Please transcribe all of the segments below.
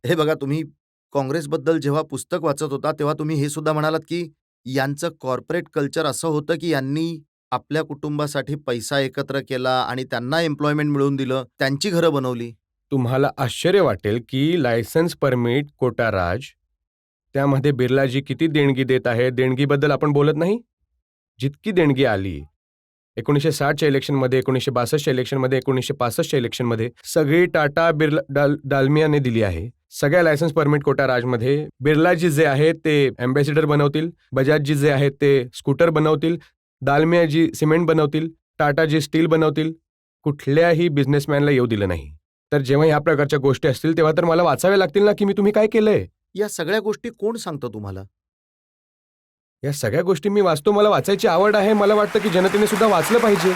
हे बघा, तुम्ही काँग्रेसबद्दल जेव्हा पुस्तक वाचत होता, तेव्हा तुम्ही हे सुद्धा म्हणालात, की यांचं कॉर्पोरेट कल्चर असं होतं, की यांनी आपल्या कुटुंबासाठी पैसा एकत्र केला आणि त्यांना एम्प्लॉयमेंट मिळवून दिलं, त्यांची घरं बनवली. तुम्हाला आश्चर्य वाटेल की लायसन्स परमिट कोटा राज, त्यामध्ये बिर्लाजी किती देणगी देत आहे, देणगीबद्दल आपण बोलत नाही. जितकी देणगी आली 1960च्या इलेक्शनमध्ये, 1962च्या इलेक्शनमध्ये, 1965च्या इलेक्शनमध्ये सगळी टाटा बिर्ला डालमियाने दिली आहे. सगळ्या लायसन्स परमिट कोटा राजमध्ये बिर्लाजी जे आहेत ते अँबॅसिडर बनवतील, बजाजजी जे आहेत ते स्कूटर बनवतील, दालमियाजी सिमेंट बनवतील, टाटाजी स्टील बनवतील. कुठल्याही बिझनेसमॅनला येऊ दिलं नाही. तर जेव्हा ह्या प्रकारच्या गोष्टी असतील तेव्हा तर मला वाचावे लागतील ना की मी तुम्ही काय केलंय. या सगळ्या गोष्टी कोण सांगतं तुम्हाला? या सगळ्या गोष्टी मी वाचतो, मला वाचायची आवड आहे. मला वाटतं की जनतेने सुद्धा वाचलं पाहिजे.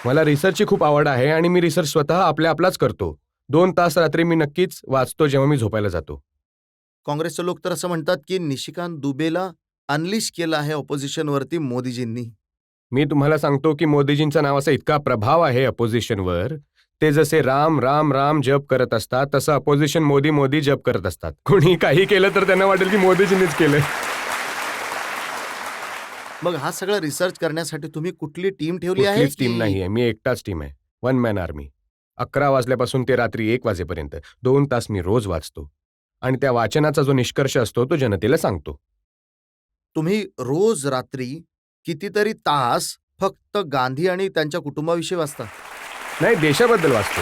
मला रिसर्चची खूप आवड आहे आणि मी रिसर्च स्वतः आपलाच करतो. 2 तास रात्री मी नक्कीच वाचतो जेव्हा मी झोपायला जातो. काँग्रेसचे लोक तर असं म्हणतात, की निशिकांत दुबेला अनलिश केलं आहे ऑपोझिशनवरती मोदीजींनी. मी तुम्हाला सांगतो की मोदीजींचा नावाचा इतका प्रभाव आहे अपोजिशनवर. ते जसे राम राम राम जप करत असतात तसं अपोजिशन मोदी मोदी जप करत असतात. कोणी काही केलं तर त्यांना वाटेल की मोदीजींनीच केलंय. मग हा सगळा रिसर्च करण्यासाठी तुम्ही कुठली टीम ठेवली आहे? कुठलीच टीम नाहीये, मी एकटाच टीम आहे. 1 मॅन आर्मी. 11 वाजल्यापासून ते रात्री 1 वाजेपर्यंत 2 तास मी रोज वाचतो आणि त्या वाचनाचा जो निष्कर्ष असतो तो जनतेला सांगतो. तुम्ही रोज रात्री कितीतरी तास फक्त गांधी आणि त्यांच्या कुटुंबाविषयी वाचता? नाही, देशाबद्दल वाचतो.